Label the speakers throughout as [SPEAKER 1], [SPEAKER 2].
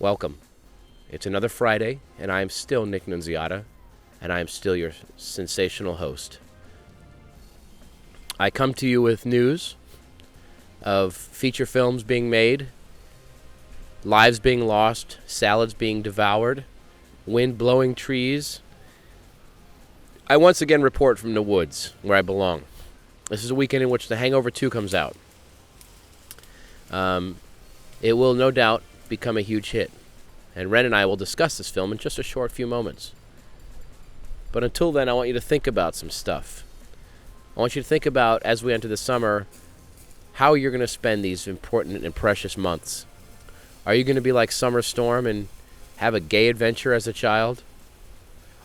[SPEAKER 1] Welcome. It's another Friday, and I am still Nick Nunziata, and I am still your sensational host. I come to you with news of feature films being made, lives being lost, salads being devoured, wind blowing trees. I once again report from the woods, where I belong. This is a weekend in which The Hangover 2 comes out. It will no doubt become a huge hit, and Ren and I will discuss this film in just a short few moments. But until then, I want you to think about some stuff. I want you to think about, as we enter the summer, how you're going to spend these important and precious months. Are you going to be like Summer Storm and have a gay adventure as a child?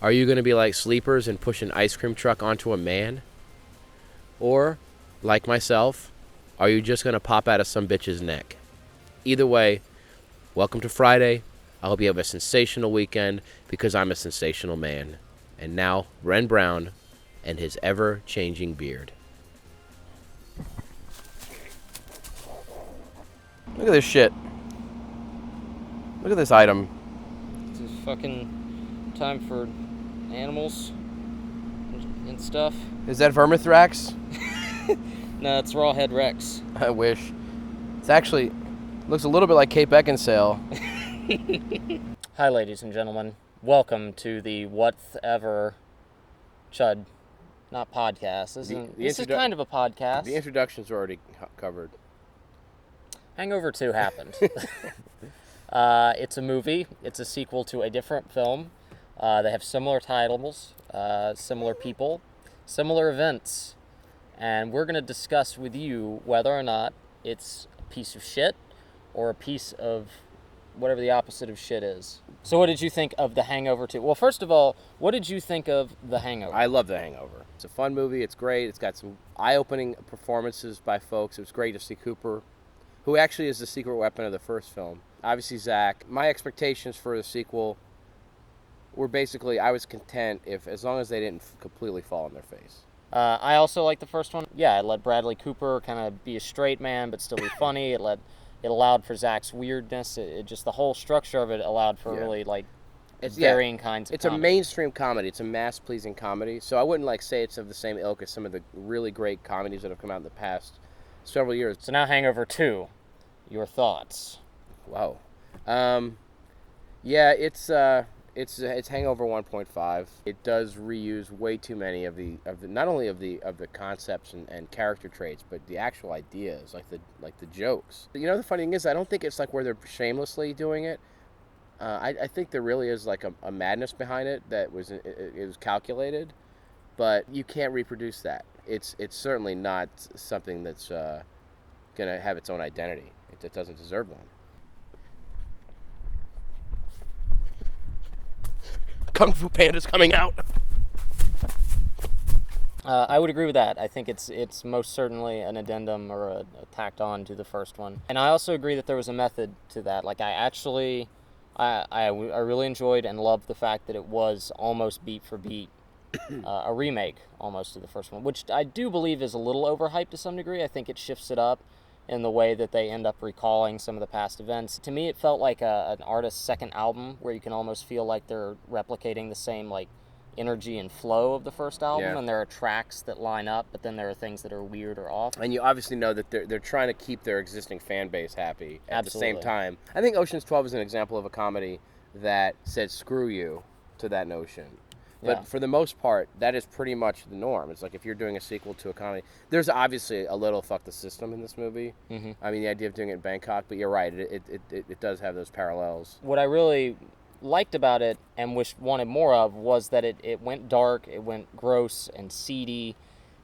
[SPEAKER 1] Are you going to be like Sleepers and push an ice cream truck onto a man? Or, like myself, are you just going to pop out of some bitch's neck? Either way, welcome to Friday. I hope you have a sensational weekend, because I'm a sensational man. And now, Ren Brown and his ever-changing beard. Look at this shit. Look at this item.
[SPEAKER 2] This is fucking time for animals and stuff.
[SPEAKER 1] Is that Vermithrax?
[SPEAKER 2] No, it's Rawhead Rex.
[SPEAKER 1] I wish. It's actually, looks a little bit like Cape Beckinsale.
[SPEAKER 2] Hi, ladies and gentlemen. Welcome to the Whatever Chud, not podcast. This is kind of a podcast.
[SPEAKER 1] The introductions are already covered.
[SPEAKER 2] Hangover 2 happened. It's a movie. It's a sequel to a different film. They have similar titles, similar people, similar events. And we're going to discuss with you whether or not it's a piece of shit or a piece of whatever the opposite of shit is. So what did you think of The Hangover 2? Well, first of all, what did you think of The Hangover?
[SPEAKER 1] I love The Hangover. It's a fun movie. It's great. It's got some eye-opening performances by folks. It was great to see Cooper, who actually is the secret weapon of the first film. Obviously, Zach. My expectations for the sequel were basically, I was content as long as they didn't completely fall on their face.
[SPEAKER 2] I also liked the first one. Yeah, it let Bradley Cooper kind of be a straight man, but still be funny. It allowed for Zach's weirdness. It just, the whole structure of it allowed for really varying kinds of
[SPEAKER 1] It's
[SPEAKER 2] comedy.
[SPEAKER 1] a mainstream comedy. It's a mass-pleasing comedy. So I wouldn't say it's of the same ilk as some of the really great comedies that have come out in the past several years.
[SPEAKER 2] So now Hangover 2, your thoughts?
[SPEAKER 1] Wow. Yeah, it's Hangover 1.5. It does reuse way too many of the not only of the concepts and character traits, but the actual ideas, like the jokes. You know, the funny thing is, I don't think it's like where they're shamelessly doing it. I think there really is like a madness behind it that was calculated, but you can't reproduce that. It's certainly not something that's gonna have its own identity. It doesn't deserve one. Kung Fu Panda's coming out.
[SPEAKER 2] I would agree with that. I think it's most certainly an addendum or a tacked on to the first one. And I also agree that there was a method to that. Like, I really enjoyed and loved the fact that it was almost beat for beat a remake almost to the first one, which I do believe is a little overhyped to some degree. I think it shifts it up in the way that they end up recalling some of the past events. To me, it felt like an artist's second album, where you can almost feel like they're replicating the same energy and flow of the first album, and there are tracks that line up, but then there are things that are weird or off.
[SPEAKER 1] And you obviously know that they're trying to keep their existing fan base happy at
[SPEAKER 2] Absolutely.
[SPEAKER 1] the same time. I think Ocean's 12 is an example of a comedy that said screw you to that notion. But for the most part, that is pretty much the norm. It's like if you're doing a sequel to a comedy, there's obviously a little fuck the system in this movie. Mm-hmm. I mean, the idea of doing it in Bangkok, but you're right, it does have those parallels.
[SPEAKER 2] What I really liked about it and wanted more of was that it went dark, it went gross and seedy,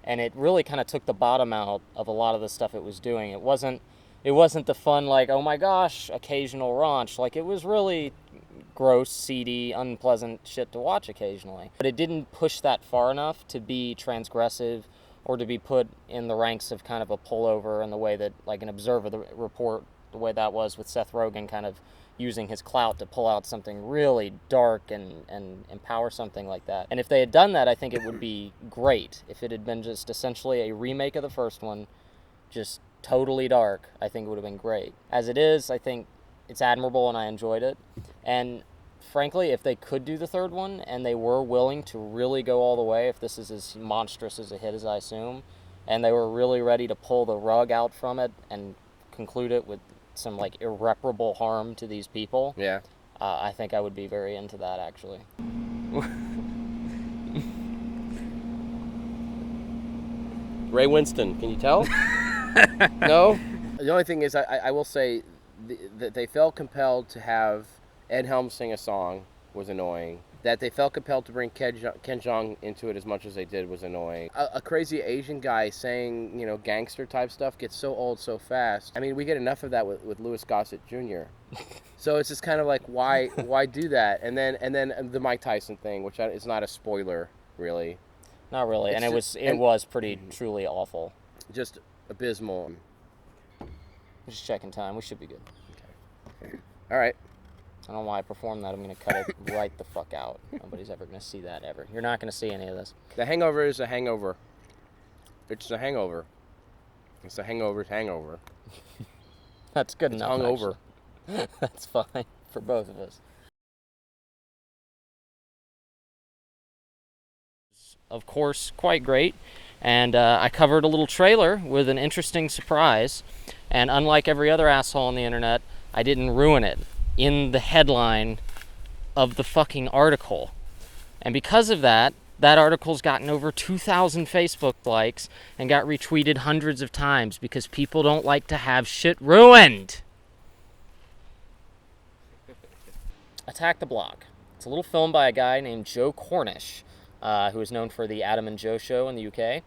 [SPEAKER 2] and it really kind of took the bottom out of a lot of the stuff it was doing. It wasn't the fun, like, oh my gosh, occasional raunch. Like, it was really gross, seedy, unpleasant shit to watch occasionally. But it didn't push that far enough to be transgressive or to be put in the ranks of kind of a pullover in the way that, like, an Observer the report, the way that was with Seth Rogen kind of using his clout to pull out something really dark and empower something like that. And if they had done that, I think it would be great. If it had been just essentially a remake of the first one, just totally dark, I think it would have been great. As it is, I think it's admirable and I enjoyed it. And frankly, if they could do the third one and they were willing to really go all the way, if this is as monstrous as a hit as I assume, and they were really ready to pull the rug out from it and conclude it with some like irreparable harm to these people,
[SPEAKER 1] Yeah.
[SPEAKER 2] I think I would be very into that, actually.
[SPEAKER 1] Ray Winston, can you tell? No? The only thing is, I will say that they felt compelled to have Ed Helms sing a song was annoying. That they felt compelled to bring Ken Jeong into it as much as they did was annoying. A crazy Asian guy saying, you know, gangster type stuff gets so old so fast. I mean, we get enough of that with Louis Gossett Jr. So it's just kind of like, why do that? And then the Mike Tyson thing, which is not a spoiler, really.
[SPEAKER 2] Not really, and it was pretty truly awful.
[SPEAKER 1] Just abysmal.
[SPEAKER 2] Just checking time. We should be good.
[SPEAKER 1] Okay. All right.
[SPEAKER 2] I don't know why I performed that. I'm going to cut it right the fuck out. Nobody's ever going to see that ever. You're not going to see any of this.
[SPEAKER 1] The Hangover is a hangover. It's a hangover. It's a hangover's hangover.
[SPEAKER 2] That's good enough.
[SPEAKER 1] Hungover.
[SPEAKER 2] That's fine for both of us. Of course, quite great. And I covered a little trailer with an interesting surprise. And unlike every other asshole on the internet, I didn't ruin it in the headline of the fucking article. And because of that article's gotten over 2,000 Facebook likes and got retweeted hundreds of times because people don't like to have shit ruined. Attack the Block. It's a little film by a guy named Joe Cornish, who is known for the Adam and Joe show in the UK.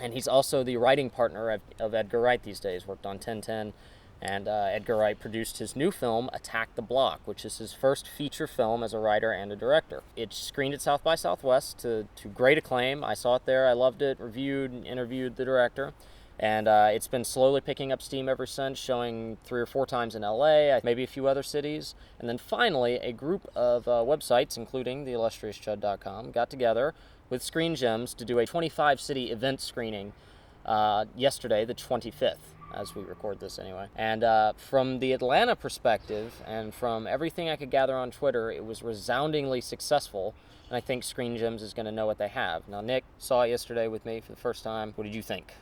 [SPEAKER 2] And he's also the writing partner of Edgar Wright these days, worked on 1010. And Edgar Wright produced his new film, Attack the Block, which is his first feature film as a writer and a director. It screened at South by Southwest to great acclaim. I saw it there, I loved it, reviewed and interviewed the director. And it's been slowly picking up steam ever since, showing 3 or 4 times in LA, maybe a few other cities. And then finally, a group of websites, including the illustriouschud.com, got together with Screen Gems to do a 25-city event screening yesterday, the 25th. As we record this anyway. And from the Atlanta perspective, and from everything I could gather on Twitter, it was resoundingly successful, and I think Screen Gems is going to know what they have. Now, Nick saw it yesterday with me for the first time. What did you think?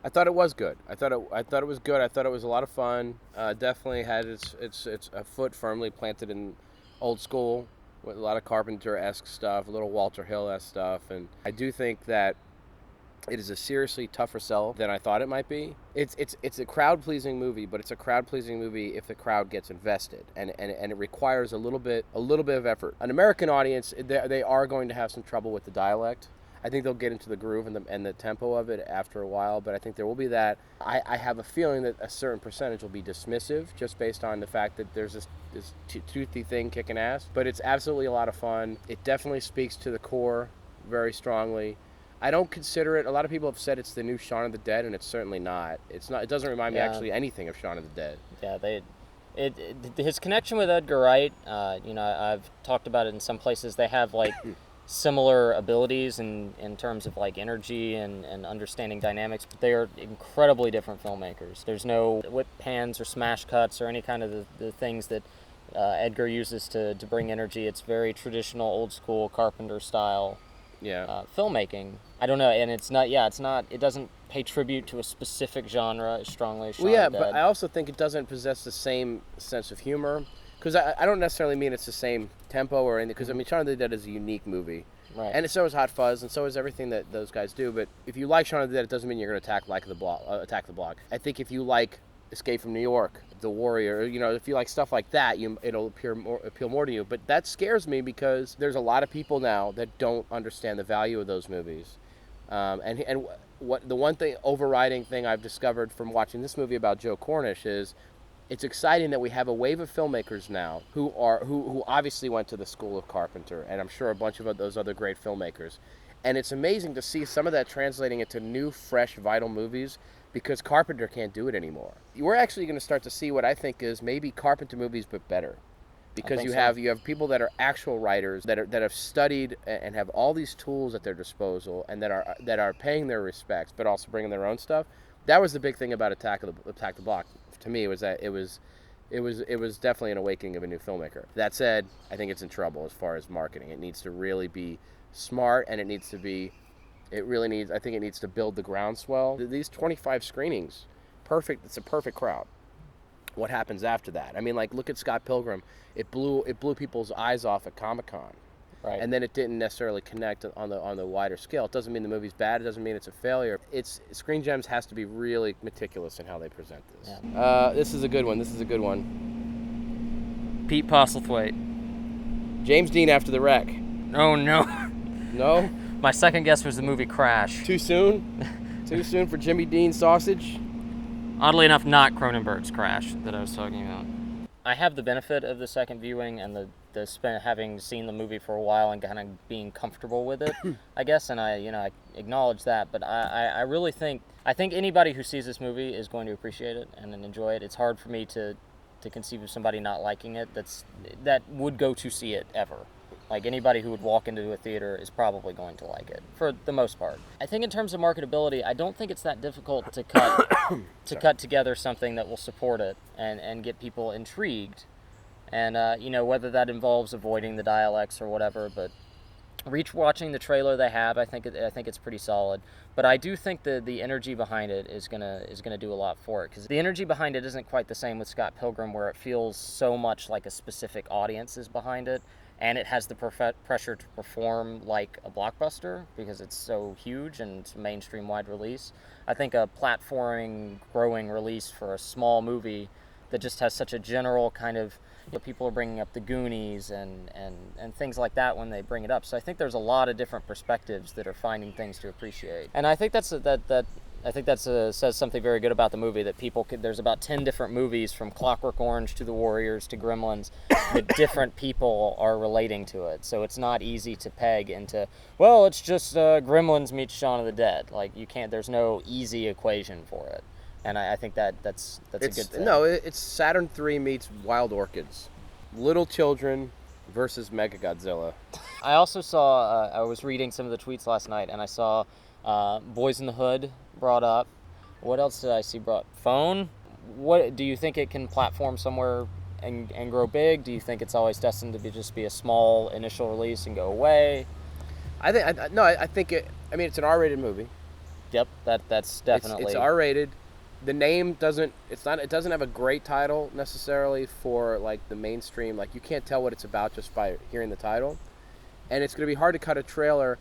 [SPEAKER 1] I thought it was good. I thought it was good. I thought it was a lot of fun. Definitely had its a foot firmly planted in old school, with a lot of Carpenter-esque stuff, a little Walter Hill-esque stuff, and I do think that it is a seriously tougher sell than I thought it might be. It's a crowd-pleasing movie, but it's a crowd-pleasing movie if the crowd gets invested, and it requires a little bit of effort. An American audience, they are going to have some trouble with the dialect. I think they'll get into the groove and the tempo of it after a while, but I think there will be that. I have a feeling that a certain percentage will be dismissive just based on the fact that there's this toothy thing kicking ass. But it's absolutely a lot of fun. It definitely speaks to the core very strongly. I don't consider it. A lot of people have said it's the new Shaun of the Dead, and it's certainly not. It's not. It doesn't remind me actually anything of Shaun of the Dead.
[SPEAKER 2] Yeah, his connection with Edgar Wright. I've talked about it in some places. They have like similar abilities in terms of like energy and understanding dynamics, but they are incredibly different filmmakers. There's no whip pans or smash cuts or any kind of the things that Edgar uses to bring energy. It's very traditional, old school Carpenter style.
[SPEAKER 1] Yeah.
[SPEAKER 2] Filmmaking. I don't know, and it's not. It doesn't pay tribute to a specific genre as strongly as Shaun of the Dead.
[SPEAKER 1] But I also think it doesn't possess the same sense of humor, because I don't necessarily mean it's the same tempo or anything. Because I mean, Shaun of the Dead is a unique movie,
[SPEAKER 2] right?
[SPEAKER 1] And so is Hot Fuzz, and so is everything that those guys do. But if you like Shaun of the Dead, it doesn't mean you're going to Attack the Block. I think if you like Escape from New York, The Warrior, if you like stuff like that, it'll appeal more to you. But that scares me because there's a lot of people now that don't understand the value of those movies. And what the one thing overriding thing I've discovered from watching this movie about Joe Cornish is, it's exciting that we have a wave of filmmakers now who obviously went to the school of Carpenter, and I'm sure a bunch of those other great filmmakers. And it's amazing to see some of that translating into new, fresh, vital movies, because Carpenter can't do it anymore. We're actually going to start to see what I think is maybe Carpenter movies, but better. Because you have people that are actual writers that have studied and have all these tools at their disposal, and that are paying their respects, but also bringing their own stuff. That was the big thing about Attack the Block to me, was that it was it was definitely an awakening of a new filmmaker. That said, I think it's in trouble as far as marketing. It needs to really be smart, and it needs to be, I think it needs to build the groundswell. These 25 screenings, perfect. It's a perfect crowd. What happens after that? I mean, like, look at Scott Pilgrim. It blew people's eyes off at Comic-Con.
[SPEAKER 2] Right.
[SPEAKER 1] And then it didn't necessarily connect on the wider scale. It doesn't mean the movie's bad. It doesn't mean it's a failure. Screen Gems has to be really meticulous in how they present this.
[SPEAKER 2] Yeah.
[SPEAKER 1] This is a good one.
[SPEAKER 2] Pete Postlethwaite.
[SPEAKER 1] James Dean after the wreck.
[SPEAKER 2] Oh, no.
[SPEAKER 1] No?
[SPEAKER 2] My second guess was the movie Crash.
[SPEAKER 1] Too soon? Too soon for Jimmy Dean sausage?
[SPEAKER 2] Oddly enough, not Cronenberg's Crash that I was talking about. I have the benefit of the second viewing and having seen the movie for a while and kind of being comfortable with it, I guess, and I acknowledge that. But I really think anybody who sees this movie is going to appreciate it and enjoy it. It's hard for me to conceive of somebody not liking it that would go to see it ever. Like, anybody who would walk into a theater is probably going to like it, for the most part. I think in terms of marketability, I don't think it's that difficult to cut together something that will support it and get people intrigued. And, whether that involves avoiding the dialects or whatever, but watching the trailer they have, I think it's pretty solid. But I do think the energy behind it is gonna do a lot for it, because the energy behind it isn't quite the same with Scott Pilgrim, where it feels so much like a specific audience is behind it. And it has the pressure to perform like a blockbuster because it's so huge and it's a mainstream wide release. I think a platforming, growing release for a small movie that just has such a general kind of, people are bringing up the Goonies and things like that when they bring it up. So I think there's a lot of different perspectives that are finding things to appreciate. And I think that says something very good about the movie, that there's about 10 different movies, from Clockwork Orange to The Warriors to Gremlins, that different people are relating to it. So it's not easy to peg into, well, it's just Gremlins meets Shaun of the Dead. Like, you can't, there's no easy equation for it. And I think that's a good thing.
[SPEAKER 1] No, it's Saturn III meets Wild Orchids. Little children versus Mechagodzilla.
[SPEAKER 2] I also saw, I was reading some of the tweets last night, and I saw Boys in the Hood brought up. What else did I see brought? Phone? What do you think it can platform somewhere and grow big? Do you think it's always destined to just be a small initial release and go away?
[SPEAKER 1] I think it's an R-rated movie.
[SPEAKER 2] Yep, that's definitely.
[SPEAKER 1] It's R-rated. The name doesn't have a great title necessarily for, like, the mainstream. Like, you can't tell what it's about just by hearing the title, and it's going to be hard to cut a trailer.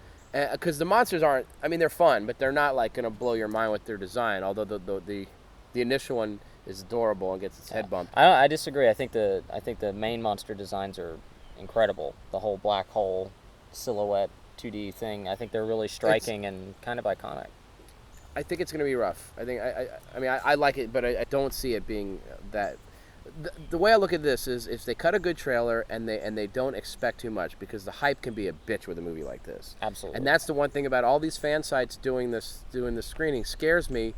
[SPEAKER 1] Because the monsters aren't, they're fun, but they're not, like, going to blow your mind with their design, although the initial one is adorable and gets its head bumped.
[SPEAKER 2] I disagree. I think the main monster designs are incredible. The whole black hole silhouette 2D thing, I think they're really striking and kind of iconic.
[SPEAKER 1] I think it's going to be rough. I like it, but I don't see it being that. The way I look at this is if they cut a good trailer and they don't expect too much, because the hype can be a bitch with a movie like this.
[SPEAKER 2] Absolutely.
[SPEAKER 1] And that's the one thing about all these fan sites doing the screening scares me,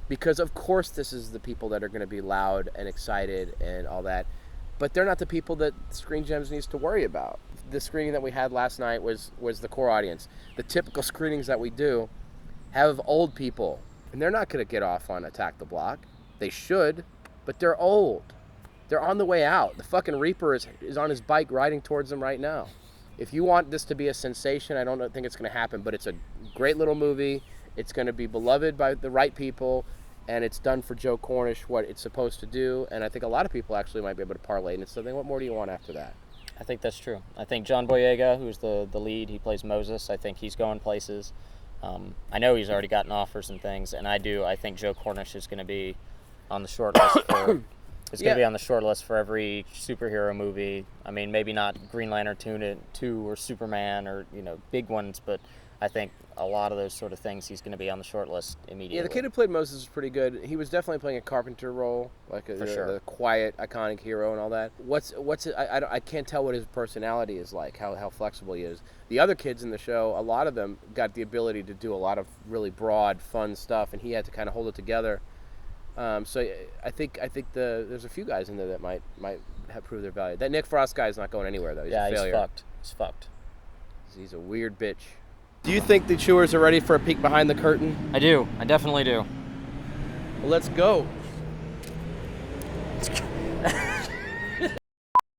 [SPEAKER 1] because of course this is the people that are going to be loud and excited and all that, but they're not the people that Screen Gems needs to worry about. The screening that we had last night was the core audience. The typical screenings that we do have old people, and they're not going to get off on Attack the Block. They should, but they're old. They're on the way out. The fucking Reaper is on his bike riding towards them right now. If you want this to be a sensation, I don't think it's going to happen, but it's a great little movie. It's going to be beloved by the right people, and it's done for Joe Cornish what it's supposed to do, and I think a lot of people actually might be able to parlay into something. What more do you want after that?
[SPEAKER 2] I think that's true. I think John Boyega, who's the lead, he plays Moses. I think he's going places. I know he's already gotten offers and things, and I think Joe Cornish is going to be on the short list for... It's going to be on the short list for every superhero movie. Maybe not Green Lantern 2 or Superman or, big ones, but I think a lot of those sort of things he's going to be on the short list immediately.
[SPEAKER 1] Yeah, the kid who played Moses is pretty good. He was definitely playing a Carpenter role, like the quiet, iconic hero and all that. I can't tell what his personality is like, how flexible he is. The other kids in the show, a lot of them got the ability to do a lot of really broad, fun stuff, and he had to kind of hold it together. So I think there's a few guys in there that might have proved their value. That Nick Frost guy is not going anywhere, though. He's a failure.
[SPEAKER 2] He's fucked.
[SPEAKER 1] He's a weird bitch. Do you think the Chewers are ready for a peek behind the curtain?
[SPEAKER 2] I do. I definitely do.
[SPEAKER 1] Well, let's go.